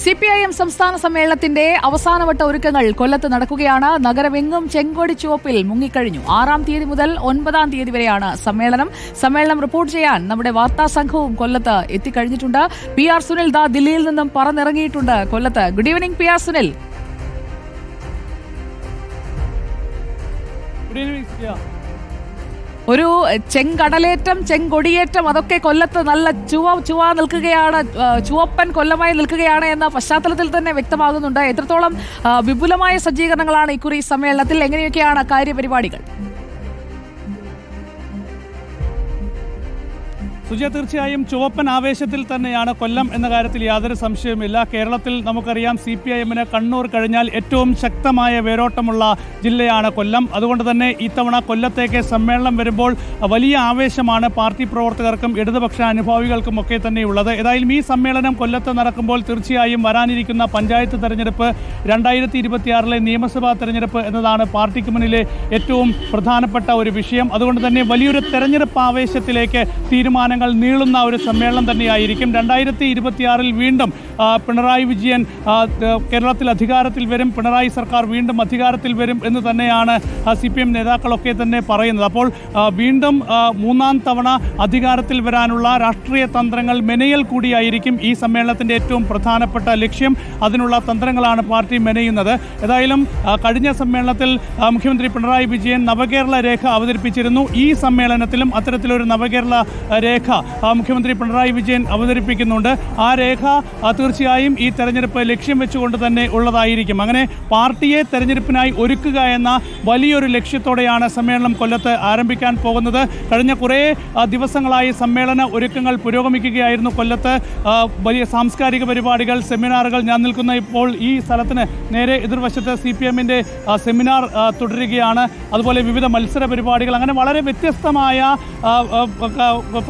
CPIM സംസ്ഥാന സമ്മേളനത്തിന്റെ അവസാനവട്ട ഒരുക്കങ്ങൾ കൊല്ലത്ത് നടക്കുകയാണ്. നഗരമെങ്ങും ചെങ്കൊടി ചുവപ്പിൽ മുങ്ങിക്കഴിഞ്ഞു. 6-ാം തീയതി മുതൽ 9-ാം തീയതി വരെയാണ് സമ്മേളനം റിപ്പോർട്ട് ചെയ്യാൻ നമ്മുടെ വാർത്താ സംഘവും കൊല്ലത്ത് എത്തിക്കഴിഞ്ഞിട്ടുണ്ട്. PR സുനിൽ ദില്ലിയിൽ നിന്നും പറന്നിറങ്ങിയിട്ടുണ്ട് കൊല്ലത്ത്. Good evening PR Sunil. ഒരു ചെങ്കടലേറ്റം, ചെങ്കൊടിയേറ്റം, അതൊക്കെ കൊല്ലത്ത് നല്ല ചുവ നിൽക്കുകയാണ്, ചുവപ്പൻ കൊല്ലമായി നിൽക്കുകയാണ് എന്ന പശ്ചാത്തലത്തിൽ തന്നെ വ്യക്തമാകുന്നുണ്ട്. എത്രത്തോളം വിപുലമായ സജ്ജീകരണങ്ങളാണ് ഇക്കുറി സമ്മേളനത്തിൽ? എങ്ങനെയൊക്കെയാണ് കാര്യപരിപാടികൾ? സുജയ, തീർച്ചയായും ചുവപ്പൻ ആവേശത്തിൽ തന്നെയാണ് കൊല്ലം എന്ന കാര്യത്തിൽ യാതൊരു സംശയവുമില്ല. കേരളത്തിൽ നമുക്കറിയാം CPIM-ന് കണ്ണൂർ കഴിഞ്ഞാൽ ഏറ്റവും ശക്തമായ വേരോട്ടമുള്ള ജില്ലയാണ് കൊല്ലം. അതുകൊണ്ട് തന്നെ ഇത്തവണ കൊല്ലത്തേക്ക് സമ്മേളനം വരുമ്പോൾ വലിയ ആവേശമാണ് പാർട്ടി പ്രവർത്തകർക്കും ഇടതുപക്ഷ അനുഭാവികൾക്കും ഒക്കെ തന്നെയുള്ളത്. ഏതായാലും ഈ സമ്മേളനം കൊല്ലത്ത് നടക്കുമ്പോൾ തീർച്ചയായും വരാനിരിക്കുന്ന പഞ്ചായത്ത് തെരഞ്ഞെടുപ്പ്, 2026 നിയമസഭാ തെരഞ്ഞെടുപ്പ് എന്നതാണ് പാർട്ടിക്ക് മുന്നിലെ ഏറ്റവും പ്രധാനപ്പെട്ട ഒരു വിഷയം. അതുകൊണ്ട് തന്നെ വലിയൊരു തെരഞ്ഞെടുപ്പ് ആവേശത്തിലേക്ക് തീരുമാനങ്ങൾ നീളുന്ന ഒരു സമ്മേളനം തന്നെയായിരിക്കും. 2026 വീണ്ടും പിണറായി വിജയൻ കേരളത്തിൽ അധികാരത്തിൽ വരും, പിണറായി സർക്കാർ വീണ്ടും അധികാരത്തിൽ വരും എന്ന് തന്നെയാണ് CPM നേതാക്കളൊക്കെ തന്നെ പറയുന്നത്. അപ്പോൾ വീണ്ടും 3-ാം തവണ അധികാരത്തിൽ വരാനുള്ള രാഷ്ട്രീയ തന്ത്രങ്ങൾ മെനയൽ കൂടിയായിരിക്കും ഈ സമ്മേളനത്തിൻ്റെ ഏറ്റവും പ്രധാനപ്പെട്ട ലക്ഷ്യം. അതിനുള്ള തന്ത്രങ്ങളാണ് പാർട്ടി മെനയുന്നത്. ഏതായാലും കഴിഞ്ഞ സമ്മേളനത്തിൽ മുഖ്യമന്ത്രി പിണറായി വിജയൻ നവകേരള രേഖ അവതരിപ്പിച്ചിരുന്നു. ഈ സമ്മേളനത്തിലും അത്തരത്തിലൊരു നവകേരള രേഖ മുഖ്യമന്ത്രി പിണറായി വിജയൻ അവതരിപ്പിക്കുന്നുണ്ട്. ആ രേഖ തീർച്ചയായും ഈ തെരഞ്ഞെടുപ്പ് ലക്ഷ്യം വെച്ചുകൊണ്ട് തന്നെ ഉള്ളതായിരിക്കും. അങ്ങനെ പാർട്ടിയെ തെരഞ്ഞെടുപ്പിനായി ഒരുക്കുക എന്ന വലിയൊരു ലക്ഷ്യത്തോടെയാണ് സമ്മേളനം കൊല്ലത്ത് ആരംഭിക്കാൻ പോകുന്നത്. കഴിഞ്ഞ കുറേ ദിവസങ്ങളായി സമ്മേളന ഒരുക്കങ്ങൾ പുരോഗമിക്കുകയായിരുന്നു കൊല്ലത്ത്. വലിയ പരിപാടികൾ, സെമിനാറുകൾ. ഞാൻ നിൽക്കുന്ന ഇപ്പോൾ ഈ സ്ഥലത്തിന് നേരെ എതിർവശത്ത് CPM-ന്റെ സെമിനാർ തുടരുകയാണ്. അതുപോലെ വിവിധ മത്സര പരിപാടികൾ, അങ്ങനെ വളരെ വ്യത്യസ്തമായ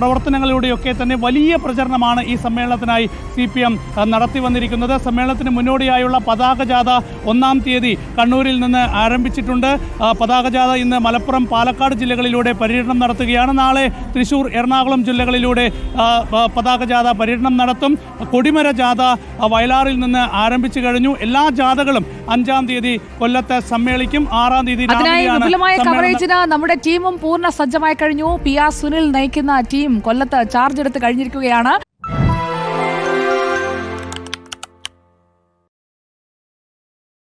പ്രവർത്തനങ്ങളിലൂടെയൊക്കെ തന്നെ വലിയ പ്രചരണമാണ് ഈ സമ്മേളനത്തിനായി CPM നടത്തി വന്നിരിക്കുന്നത്. സമ്മേളനത്തിന് മുന്നോടിയായുള്ള പതാക ജാഥ 1-ാം തീയതി കണ്ണൂരിൽ നിന്ന് ആരംഭിച്ചിട്ടുണ്ട്. പതാക ജാഥ ഇന്ന് മലപ്പുറം, പാലക്കാട് ജില്ലകളിലൂടെ പര്യടനം നടത്തുകയാണ്. നാളെ തൃശ്ശൂർ, എറണാകുളം ജില്ലകളിലൂടെ പതാക ജാഥ പര്യടനം നടത്തും. കൊടിമര ജാഥ വയലാറിൽ നിന്ന് ആരംഭിച്ചു കഴിഞ്ഞു. എല്ലാ ജാഥകളും 5-ാം തീയതി കൊല്ലത്ത് സമ്മേളിക്കും. 6-ാം തീയതി വിപുലമായ കവറേജിന് നമ്മുടെ ടീമും പൂർണ്ണ സജ്ജമായി കഴിഞ്ഞു. PR സുനിൽ നയിക്കുന്ന ടീം കൊല്ലത്ത് ചാർജ് എടുത്ത് കഴിഞ്ഞിരിക്കുകയാണ്.